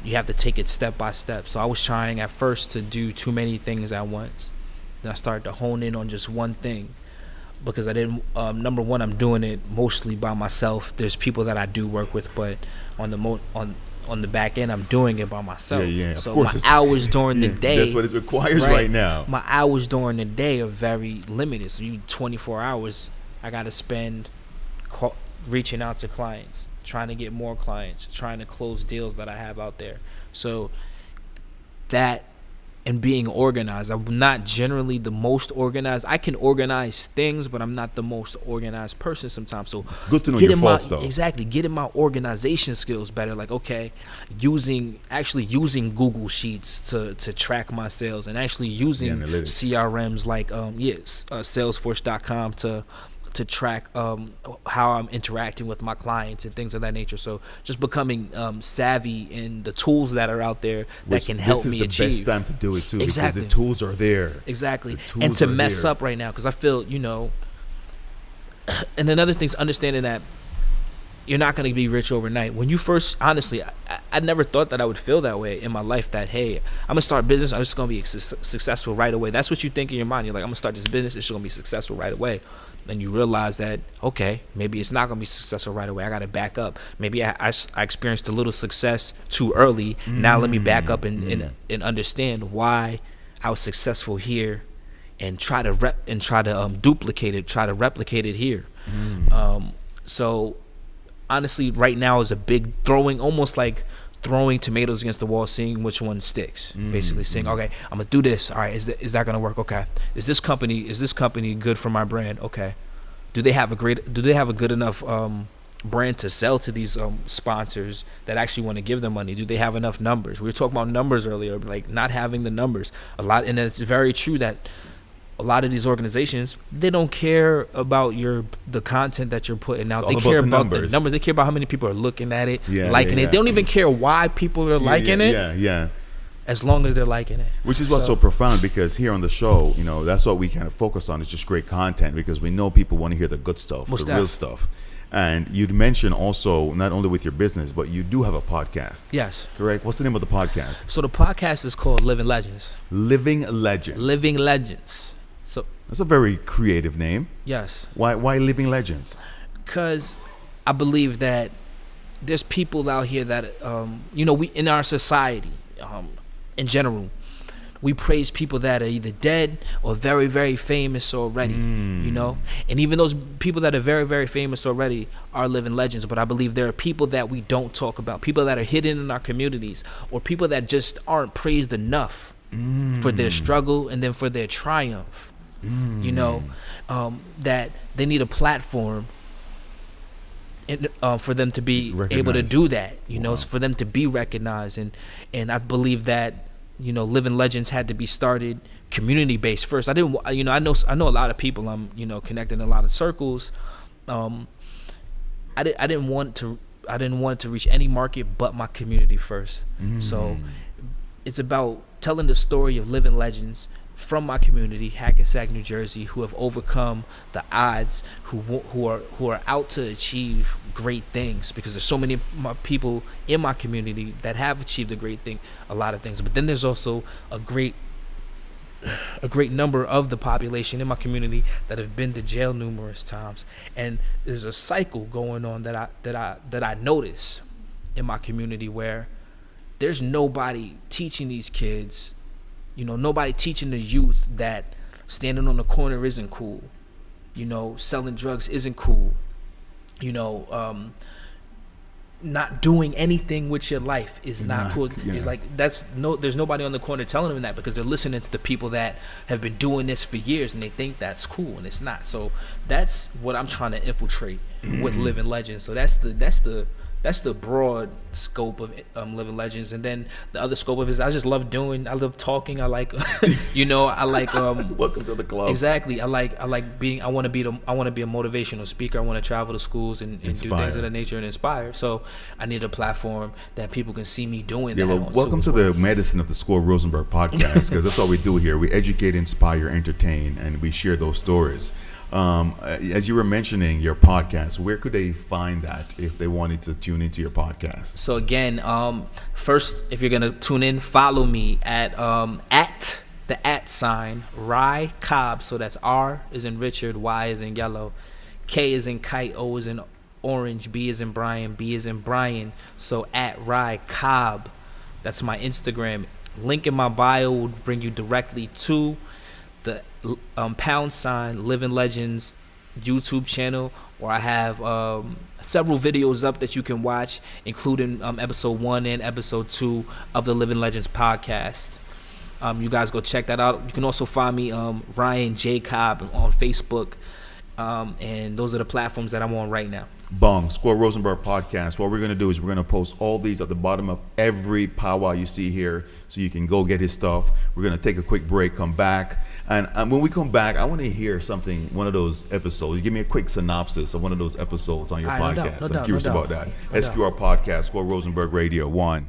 [SPEAKER 2] you have to take it step by step. So I was trying at first to do too many things at once. Then I started to hone in on just one thing, because I didn't. Number one, I'm doing it mostly by myself. There's people that I do work with, but on the back end, I'm doing it by myself.
[SPEAKER 1] Yeah.
[SPEAKER 2] So
[SPEAKER 1] of course,
[SPEAKER 2] my hours during the day.
[SPEAKER 1] That's what it requires right now.
[SPEAKER 2] My hours during the day are very limited. So 24 hours, I got to spend reaching out to clients, trying to get more clients, trying to close deals that I have out there. So that, and being organized. I'm not generally the most organized. I can organize things, but I'm not the most organized person sometimes. So
[SPEAKER 1] it's good to know your faults, though.
[SPEAKER 2] Exactly, getting my organization skills better. Like, okay, using Google Sheets to track my sales, and actually using CRMs like Salesforce.com to track how I'm interacting with my clients and things of that nature. So just becoming savvy in the tools that are out there that can help me achieve.
[SPEAKER 1] This is the best time to do it too,
[SPEAKER 2] exactly.
[SPEAKER 1] because the tools are there.
[SPEAKER 2] Exactly. And to mess up right now, because I feel, and another thing is understanding that you're not going to be rich overnight. When you first, honestly, I never thought that I would feel that way in my life, that, hey, I'm going to start a business, I'm just going to be successful right away. That's what you think in your mind. You're like, I'm going to start this business, it's going to be successful right away. Then you realize that, okay, maybe it's not going to be successful right away. I got to back up. Maybe I experienced a little success too early. Now let me back up and understand why I was successful here, and try to duplicate it, try to replicate it here. So honestly, right now is a big almost like throwing tomatoes against the wall, seeing which one sticks. Basically saying, okay, I'm gonna do this. All right, is that gonna work? Okay, is this company good for my brand? Okay, do they have a good enough brand to sell to these sponsors that actually want to give them money? Do they have enough numbers? We were talking about numbers earlier, like not having the numbers a lot, and it's very true that a lot of these organizations, they don't care about the content that you're putting out. They care about the numbers. They care about how many people are looking at it, liking it. They don't even care why people are liking it.
[SPEAKER 1] Yeah.
[SPEAKER 2] As long as they're liking it.
[SPEAKER 1] Which is what's so profound, because here on the show, that's what we kind of focus on, is just great content, because we know people want to hear the good stuff, real stuff. And you'd mentioned also, not only with your business, but you do have a podcast.
[SPEAKER 2] Yes.
[SPEAKER 1] Correct? What's the name of the podcast?
[SPEAKER 2] So the podcast is called Living Legends.
[SPEAKER 1] Living Legends.
[SPEAKER 2] Living Legends. So
[SPEAKER 1] that's a very creative name.
[SPEAKER 2] Yes.
[SPEAKER 1] Why Living Legends?
[SPEAKER 2] Because I believe that there's people out here that, we in our society, in general, we praise people that are either dead or very, very famous already, And even those people that are very, very famous already are living legends. But I believe there are people that we don't talk about, people that are hidden in our communities, or people that just aren't praised enough for their struggle and then for their triumph. That they need a platform for them to be able to do that, for them to be recognized. And I believe that, Living Legends had to be started community-based first. I know a lot of people I'm, connected in a lot of circles. I didn't want to reach any market but my community first. So it's about telling the story of living legends from my community, Hackensack, New Jersey, who have overcome the odds, who are out to achieve great things, because there's so many people in my community that have achieved a lot of things. But then there's also a great number of the population in my community that have been to jail numerous times, and there's a cycle going on that I notice in my community where there's nobody teaching these kids. Nobody teaching the youth that standing on the corner isn't cool. Selling drugs isn't cool. Not doing anything with your life is not cool. It's like there's nobody on the corner telling them that, because they're listening to the people that have been doing this for years, and they think that's cool, and it's not. So that's what I'm trying to infiltrate with Living Legends. So that's the broad scope of Living Legends. And then the other scope of it is I love talking. I like, I like
[SPEAKER 1] welcome to the club.
[SPEAKER 2] Exactly. I like being. I want to be a motivational speaker. I want to travel to schools and do things of that nature and inspire. So I need a platform that people can see me doing that.
[SPEAKER 1] Well, welcome to the medicine of the Squirrel Rosenberg Podcast, because that's all we do here. We educate, inspire, entertain, and we share those stories. As you were mentioning your podcast, where could they find that if they wanted to tune into your podcast?
[SPEAKER 2] So again, first, if you're gonna tune in, follow me at the @ Ryan Cobb. So that's R is in Richard, Y is in yellow, K is in kite, O is in orange, B is in Brian, B is in Brian. So at Ryan Cobb, that's my Instagram. Link in my bio will bring you directly to the # Living Legends YouTube channel, where I have several videos up that you can watch, including episode 1 and episode 2 of the Living Legends podcast. You guys go check that out. You can also find me Ryan J. Cobb on Facebook, and those are the platforms that I'm on right now.
[SPEAKER 1] Bong, Squirrel Rosenberg Podcast. What we're going to do is we're going to post all these at the bottom of every powwow you see here, so you can go get his stuff. We're going to take a quick break, come back, and when we come back, I want to hear something, one of those episodes. You give me a quick synopsis of one of those episodes on your podcast. I'm curious about that. SQR Podcast, Squirrel Rosenberg Radio 1.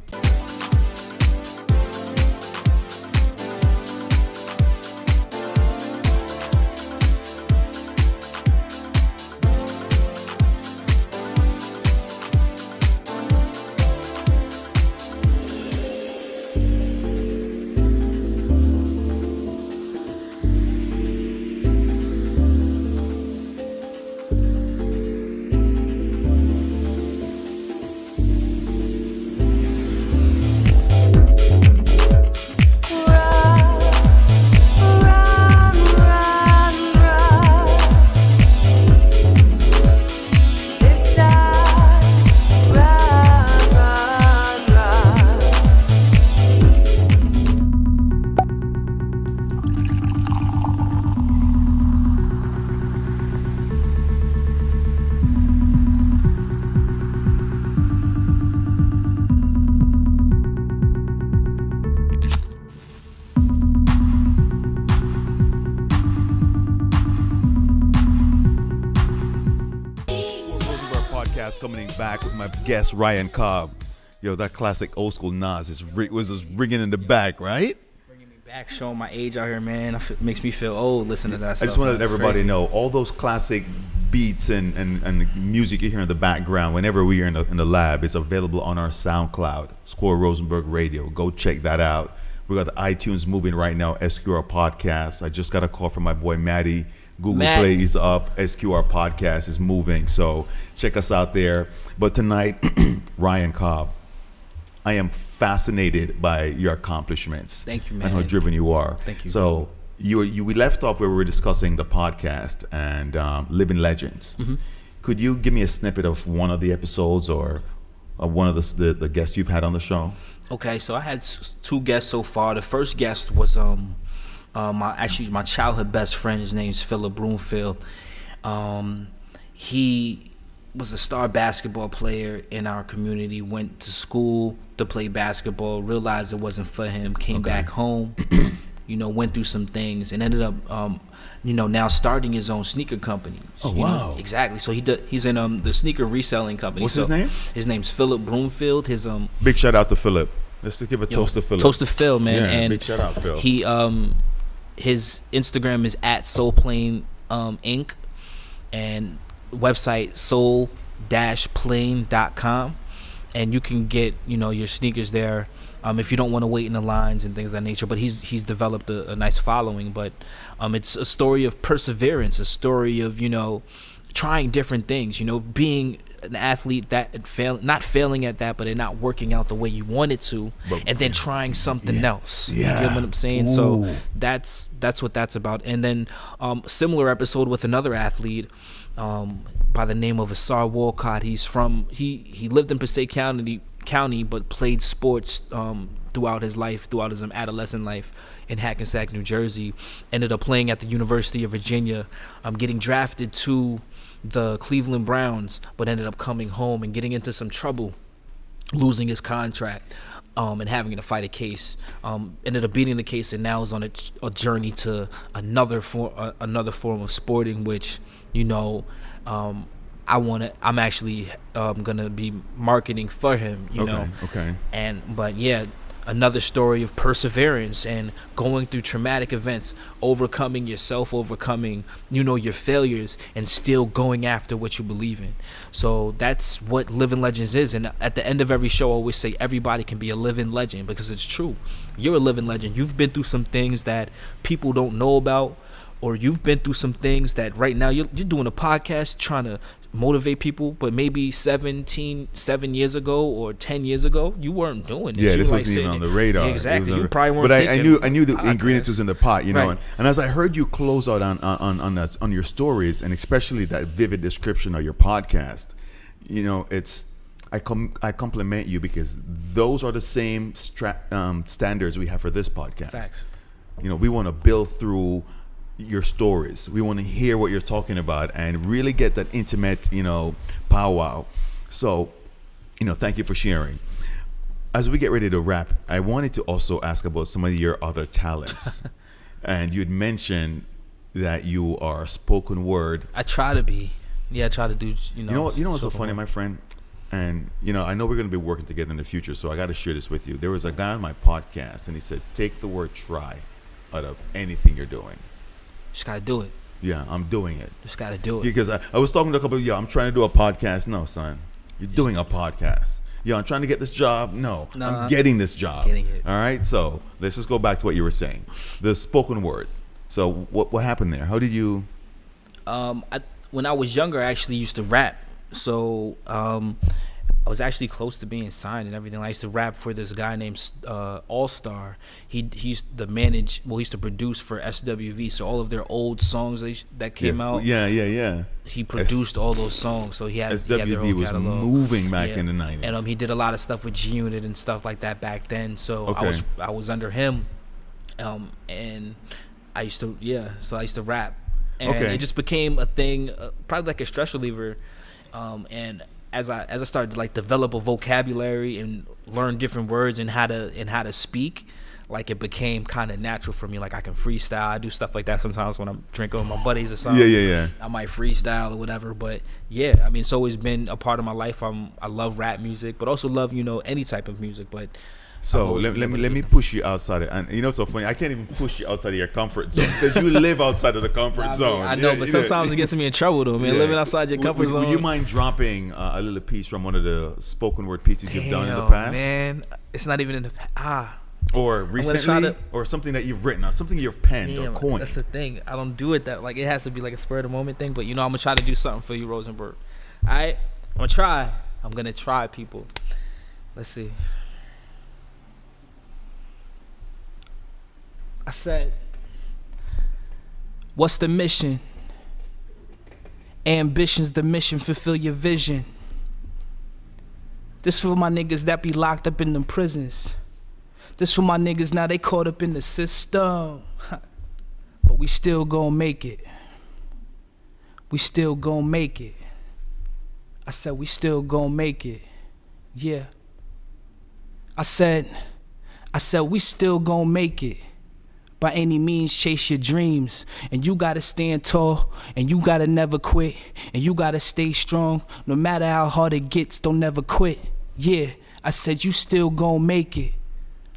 [SPEAKER 1] Coming back with my guest Ryan Cobb. Yo, that classic old school Nas was just ringing in the back, right?
[SPEAKER 2] Bringing me back, showing my age out here, man. Makes me feel old listening to that stuff.
[SPEAKER 1] I just want to let everybody know all those classic beats and music you hear in the background whenever we are in the lab is available on our SoundCloud, Squirrel Rosenberg Radio. Go check that out. We got the iTunes moving right now, SQR Podcast. I just got a call from my boy Maddie. Google Play is up. SQR Podcast is moving. So check us out there. But tonight, Ryan Cobb, I am fascinated by your accomplishments.
[SPEAKER 2] Thank you, man.
[SPEAKER 1] And how driven you are.
[SPEAKER 2] Thank you.
[SPEAKER 1] So we left off where we were discussing the podcast and Living Legends. Mm-hmm. Could you give me a snippet of one of the episodes or one of the guests you've had on the show?
[SPEAKER 2] Okay, so I had 2 guests so far. The first guest was my childhood best friend. His name's Philip Broomfield. He was a star basketball player in our community, went to school to play basketball, realized it wasn't for him, came back home, went through some things and ended up, now starting his own sneaker company.
[SPEAKER 1] Oh, wow.
[SPEAKER 2] Exactly. So he's in the sneaker reselling company.
[SPEAKER 1] What's his name?
[SPEAKER 2] His name's Philip Broomfield.
[SPEAKER 1] Big shout out to Philip. Let's give a toast to Philip.
[SPEAKER 2] Toast to Phil, man.
[SPEAKER 1] Yeah,
[SPEAKER 2] and
[SPEAKER 1] big shout out, Phil.
[SPEAKER 2] He his Instagram is @soulplane Inc. and website soul-plane.com, and you can get your sneakers there if you don't want to wait in the lines and things of that nature. But he's developed a nice following. But it's a story of perseverance, a story of trying different things, being an athlete that not failing at that, but it not working out the way you wanted to, and then trying something else.
[SPEAKER 1] Yeah.
[SPEAKER 2] You know what I'm saying?
[SPEAKER 1] Ooh.
[SPEAKER 2] So that's what that's about. And then similar episode with another athlete by the name of Asar Walcott. He lived in Passaic County, but played sports throughout his adolescent life in Hackensack, New Jersey. Ended up playing at the University of Virginia, getting drafted to the Cleveland Browns, but ended up coming home and getting into some trouble, losing his contract, and having to fight a case. Ended up beating the case, and now is on a journey to another form of sporting, which I'm actually gonna be marketing for him.
[SPEAKER 1] Okay.
[SPEAKER 2] But yeah, another story of perseverance and going through traumatic events, overcoming yourself, overcoming, your failures, and still going after what you believe in. So that's what Living Legends is. And at the end of every show, I always say everybody can be a living legend, because it's true. You're a living legend. You've been through some things that people don't know about, or you've been through some things that right now you're doing a podcast trying to motivate people, but maybe 7 years ago or 10 years ago you weren't doing this.
[SPEAKER 1] Yeah, this wasn't even on the radar.
[SPEAKER 2] Exactly. You probably weren't.
[SPEAKER 1] But I knew the ingredients was in the pot, Right. And as I heard you close out on your stories, and especially that vivid description of your podcast, I compliment you, because those are the same standards we have for this podcast.
[SPEAKER 2] Facts.
[SPEAKER 1] We want to build through your stories. We want to hear what you're talking about and really get that intimate, powwow. So, thank you for sharing. As we get ready to wrap, I wanted to also ask about some of your other talents. And you'd mentioned that you are a spoken word.
[SPEAKER 2] I try to be. Yeah, I try to do,
[SPEAKER 1] You know what's so funny, my friend? And, I know we're going to be working together in the future, so I got to share this with you. There was a guy on my podcast, and he said, take the word try out of anything you're doing.
[SPEAKER 2] Just gotta do it.
[SPEAKER 1] Yeah, I'm doing it.
[SPEAKER 2] Just gotta do it.
[SPEAKER 1] Because I was talking to a couple of I'm trying to do a podcast. No, son. You're doing a podcast. I'm trying to get this job. No, I'm getting this job.
[SPEAKER 2] Getting it.
[SPEAKER 1] All right, so let's just go back to what you were saying. The spoken word. So what happened there? How did you...
[SPEAKER 2] When I was younger, I actually used to rap. So I was actually close to being signed and everything. I used to rap for this guy named All Star. He used to produce for SWV. So all of their old songs that came out.
[SPEAKER 1] Yeah.
[SPEAKER 2] He produced all those songs. So he had their
[SPEAKER 1] SWV
[SPEAKER 2] whole
[SPEAKER 1] was
[SPEAKER 2] catalog.
[SPEAKER 1] moving back in the 90s.
[SPEAKER 2] And he did a lot of stuff with G Unit and stuff like that back then. So I was under him, and I used to rap, and it just became a thing, probably like a stress reliever, and as I started to like develop a vocabulary and learn different words and how to speak, like it became kind of natural for me. Like I can freestyle. I do stuff like that sometimes when I'm drinking with my buddies or something.
[SPEAKER 1] Yeah.
[SPEAKER 2] I might freestyle or whatever. But yeah, I mean, it's always been a part of my life. I love rap music, but also love any type of music. But
[SPEAKER 1] so let me push you outside it. And it's so funny. I can't even push you outside of your comfort zone because you live outside of the comfort zone.
[SPEAKER 2] I know, but sometimes it gets me in trouble though, man. Living outside your comfort zone.
[SPEAKER 1] Would you mind dropping a little piece from one of the spoken word pieces you've done in the past?
[SPEAKER 2] Man, it's not even in the past.
[SPEAKER 1] Or recently, or something that you've written, or something you've penned or coined.
[SPEAKER 2] That's the thing. I don't do it that it has to be like a spur of the moment thing. But I'm gonna try to do something for you, Rosenberg. All right, I'm gonna try, people. Let's see. I said, what's the mission? Ambition's the mission, fulfill your vision. This for my niggas that be locked up in them prisons. This for my niggas now they caught up in the system. But we still gon' make it. We still gon' make it. I said we still gon' make it. Yeah. I said we still gon' make it. By any means, chase your dreams. And you gotta stand tall. And you gotta never quit. And you gotta stay strong. No matter how hard it gets, don't never quit. Yeah, I said you still gon' make it.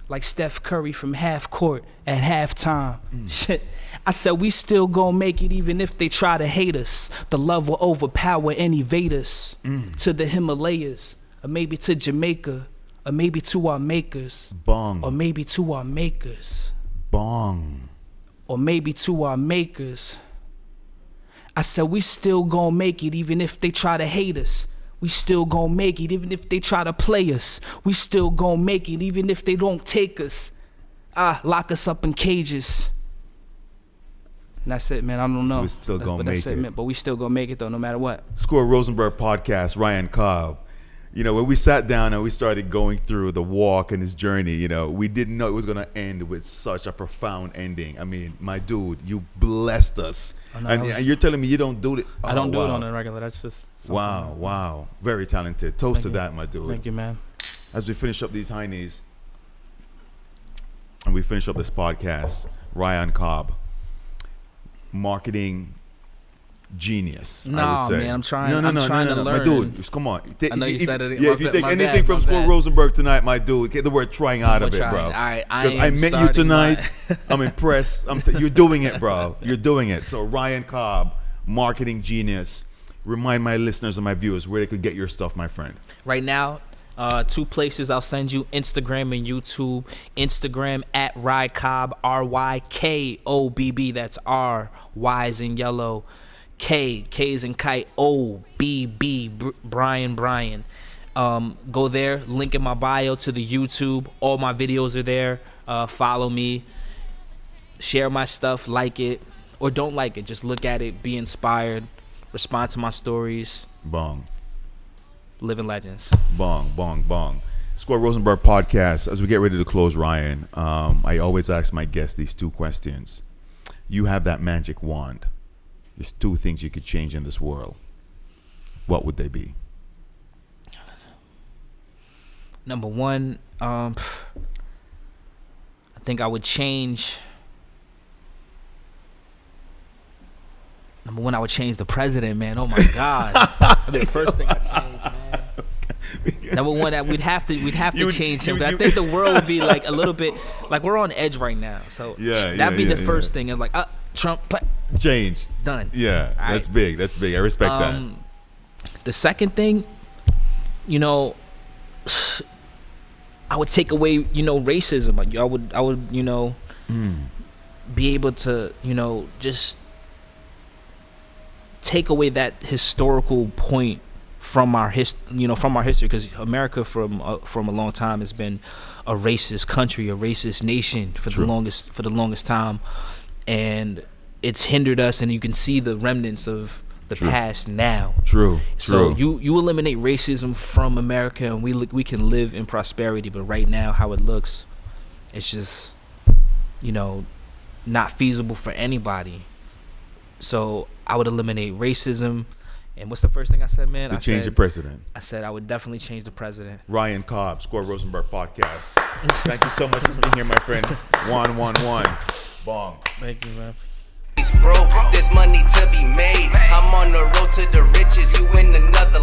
[SPEAKER 2] Like Steph Curry from half court at halftime. Shit. I said we still gon' make it even if they try to hate us. The love will overpower and evade us. To the Himalayas. Or maybe to Jamaica. Or maybe to our makers.
[SPEAKER 1] Bong.
[SPEAKER 2] Or maybe to our makers.
[SPEAKER 1] Bong.
[SPEAKER 2] Or maybe to our makers. I said we still gon' make it even if they try to hate us. We still gon' make it even if they try to play us. We still gon' make it even if they don't take us. Lock us up in cages. And that's it, man. I don't know.
[SPEAKER 1] So we still gonna make it.
[SPEAKER 2] Man. But we still gonna make it though, no matter what.
[SPEAKER 1] Squirrel Rosenberg Podcast, Ryan Cobb. When we sat down and we started going through the walk and his journey, we didn't know it was going to end with such a profound ending. I mean, my dude, you blessed us. And you're telling me you don't do it?
[SPEAKER 2] I don't do it on a regular. That's just something.
[SPEAKER 1] Wow. Very talented. Toast to that, my dude.
[SPEAKER 2] Thank you, man.
[SPEAKER 1] As we finish up these high knees and we finish up this podcast, Ryan Cobb, marketing genius. I
[SPEAKER 2] Nah,
[SPEAKER 1] would say.
[SPEAKER 2] man, I'm trying.
[SPEAKER 1] No,
[SPEAKER 2] I'm trying to
[SPEAKER 1] my
[SPEAKER 2] learn.
[SPEAKER 1] dude. Come on.
[SPEAKER 2] I know you said it.
[SPEAKER 1] Yeah, if you take
[SPEAKER 2] my
[SPEAKER 1] anything
[SPEAKER 2] bad,
[SPEAKER 1] from
[SPEAKER 2] my
[SPEAKER 1] Squirrel
[SPEAKER 2] bad.
[SPEAKER 1] Rosenberg tonight, my dude, get the word trying out of it,
[SPEAKER 2] trying.
[SPEAKER 1] bro.
[SPEAKER 2] All right,
[SPEAKER 1] Because I met you tonight. I'm impressed. You're doing it, bro. You're doing it. So Ryan Cobb, marketing genius. Remind my listeners and my viewers where they could get your stuff, my friend.
[SPEAKER 2] Right now, 2 places I'll send you: Instagram and YouTube. Instagram at Ryan Cobb, RYKOBB. That's R, Y is in yellow, K is in kite, OBB, Brian. Go there. Link in my bio to the YouTube. All my videos are there. Follow me. Share my stuff. Like it or don't like it. Just look at it. Be inspired. Respond to my stories.
[SPEAKER 1] Bong.
[SPEAKER 2] Living legends.
[SPEAKER 1] Bong, bong, bong. Squirrel Rosenberg Podcast. As we get ready to close, Ryan, I always ask my guests these 2 questions. You have that magic wand. There's 2 things you could change in this world. What would they be?
[SPEAKER 2] Number 1, I think I would change. Number 1, I would change the president, man. Oh my God, that'd be the first thing I change, man. Number 1, that we'd have to change him. I think the world would be like a little bit like we're on edge right now. So that'd be the first thing. And like, Trump
[SPEAKER 1] change
[SPEAKER 2] done.
[SPEAKER 1] Yeah,
[SPEAKER 2] all
[SPEAKER 1] that's
[SPEAKER 2] right.
[SPEAKER 1] big. That's big. I respect that.
[SPEAKER 2] The second thing, I would take away, racism. Like, I would, be able to, just take away that historical point from our history, because America from a long time has been a racist country, a racist nation for the longest time, and it's hindered us. And you can see the remnants of the past now. True. So you eliminate racism from America, and we can live in prosperity. But right now, how it looks, it's just not feasible for anybody. So I would eliminate racism. And what's the first thing I said, man?
[SPEAKER 1] To change the president.
[SPEAKER 2] I said I would definitely change the president.
[SPEAKER 1] Ryan Cobb, Squirrel Rosenberg Podcast. Thank you so much for being here, my friend. 111. Bong.
[SPEAKER 2] Thank you, man.
[SPEAKER 3] Bro, there's money to be made. I'm on the road to the riches. You in another